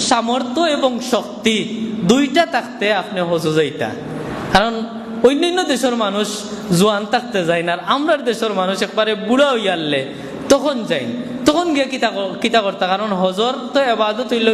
সামর্থ্য এবং শক্তি দুইটা থাকতে আপনি হজে যাইতা। কারণ অন্যান্য দেশের মানুষ জোয়ান থাকতে যায় না, আর আমরার দেশের মানুষ একবারে বুড়া হইয়ারলে তখন যাই, তখন গিয়ে কিতা করতা। কারণ হজর তো এবাদত হইল,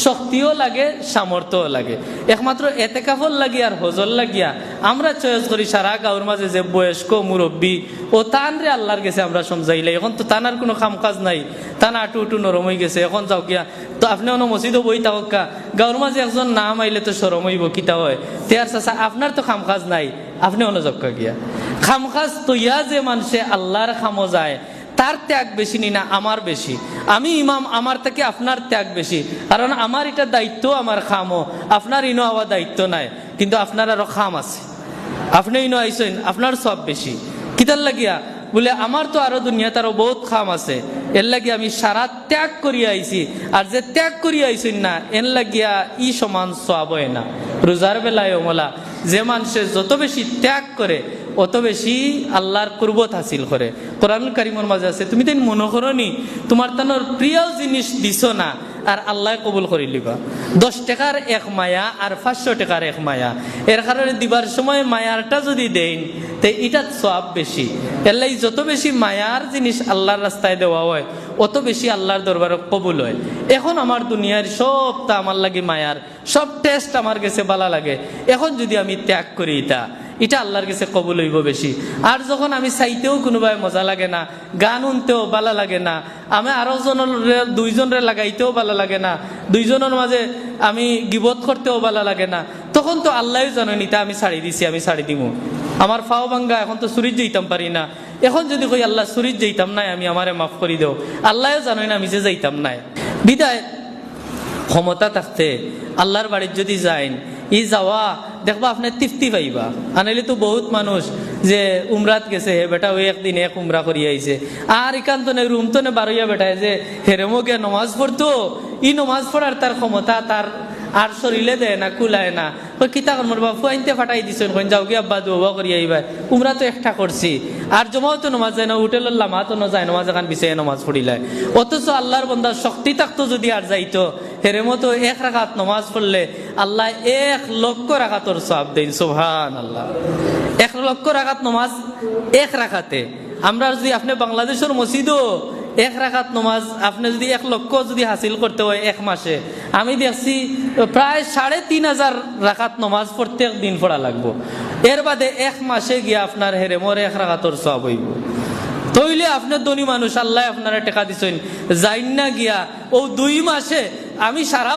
শক্তিও লাগে সামর্থ্যও লাগে। একমাত্র এতেকাফল লাগি আর হজর লাগিয়া আমরা চয়েস করি সারা গাঁর মাঝে যে বয়স্ক মুরব্বী ও তানরে আল্লাহর গেছে আমরা সমঝাইলে। এখন তো তানার কোনো কাম কাজ নাই, তানা আটু উটু নরম হয়ে গেছে, এখন যাও গিয়া তো আপনি অন্য মসজিদও বই থাকা গাঁর মাঝে একজন নাম আইলে তো সরম হইব, কিতা হয় তেয়ার চাষা আপনার তো কাম কাজ নাই, আপনি অন্য জক্কা গিয়া খাম কাজ তৈয়া যে মানুষে আল্লাহর খামো যায় তার ত্যাগ বেশি নি না আমার বেশি? আমি ইমাম, আমার থেকে আপনার ত্যাগ বেশি, কারণ আমার এটা দায়িত্ব, আমার খামও, আপনার ইনো হওয়ার দায়িত্ব নাই, কিন্তু আপনার আরো খাম আছে, আপনি ইনো আইসেন, আপনার সব বেশি। কিতার লাগিয়া বলে আমার তো আরো দুনিয়াতে আরো বহুত খাম আছে, এর লাগিয়া আমি সারা ত্যাগ করিয়া আইছি, আর যে ত্যাগ করিয়া আইসেন না এর লাগিয়া ই সমান সওয়াব হয় না। রোজার বেলায় ওমলা যে মানুষে যত বেশি ত্যাগ করে অত বেশি আল্লাহর কুরবত হাসিল করে। কোরআনুল কারীমের মাঝে আছে, তুমি তাই মনে করো নি তোমার তানোর প্রিয় জিনিস দিছ না আর আল্লাহ কবুল করি লিবা। 10 টাকার এক মায়া আর 500 টাকার এক মায়া, এর কারণে দিবার সময় মায়ারটা যদি দেন তে এটার সওয়াব বেশি। এলাই যত বেশি মায়ার জিনিস আল্লাহর রাস্তায় দেওয়া হয় অত বেশি আল্লাহর দরবারে কবুল হয়। এখন আমার দুনিয়ার সবটা আমার লাগে মায়ার, সব টেস্ট আমার কাছে ভালো লাগে, এখন যদি আমি ত্যাগ করি এটা আল্লাহর কাছে কবুল হইব বেশি। আর যখন আমি চাইতেও কোনোবাই মজা লাগে না, গান শুনতেও ভালো লাগে না, আমি আরো দুইজনের লাগাইতেও ভালো লাগে না, দুইজনের মাঝে আমি গিবত করতেও ভালো লাগে না, তখন তো আল্লাহ জানেন এটা আমি ছাড়ি দিছি, আমি ছাড়ি দিব। আমার ফাও ভাঙ্গা, এখন তো সুরিজ যাইতাম পারি না, এখন যদি কই আল্লাহ সুরিজ যাইতাম নাই, আমি আমারে মাফ করি দেও, আল্লাহও জানেন আমি যে যাইতাম নাই। বিদায় ক্ষমতা থাকতে আল্লাহর বাড়ির যদি যাইন, ই যাওয়া দেখবা আপনি তৃপ্তি পাইবা। আনাইলে তো বহুত মানুষ যে উমরাত গেছে, হে বেটা ওই একদিন এক উমরা করিয়া আইছে, আর একান্ত নে রুম তো নে বারইয়া বেটায় যে হেরেমো গিয়া নমাজ পড়তো, ই নমাজ পড়ার তার ক্ষমতা তার আর শরীরে দেয় না, কুলায় না। ওই কিতা করবো বাবু আইনতে ফাটাই দিচ্ছেন, যাও গিয়ে আব্বা দুবা করিয়া আইবা, উমরা তো একটা করছি, আর জমাও তো নমাজ যায় না, হোটেলের লামা তো না যায়, নমাজ এখান বিছাই নমাজ পড়িলায়। অথচ আল্লাহর বন্দার শক্তি থাকতো যদি আর যাইতো, হেরে মতো 1 রাকাত নমাজ পড়লে আল্লাহ 1 লক্ষ রাকাতর সওয়াব দেন। সুবহানাল্লাহ, 1 লক্ষ রাকাত নমাজ 1 রাকাতে। আমরা যদি আপনি বাংলাদেশের মসজিদও 1 রাকাত নমাজ আপনি যদি 1 লক্ষ যদি হাসিল করতে হয় 1 মাসে, আমি দেখছি প্রায় 3,500 রাকাত নমাজ প্রত্যেক দিন পড়া লাগবো। এর বাদে 1 মাসে গিয়ে আপনার হেরেমোর 1 রাকাতর সওয়াব হইব। তইলে আপনার ধনী মানুষ, আল্লাহ আপনারা টাকা দিছেন, যাইন না গিয়া ও 2 মাসে আমি সারা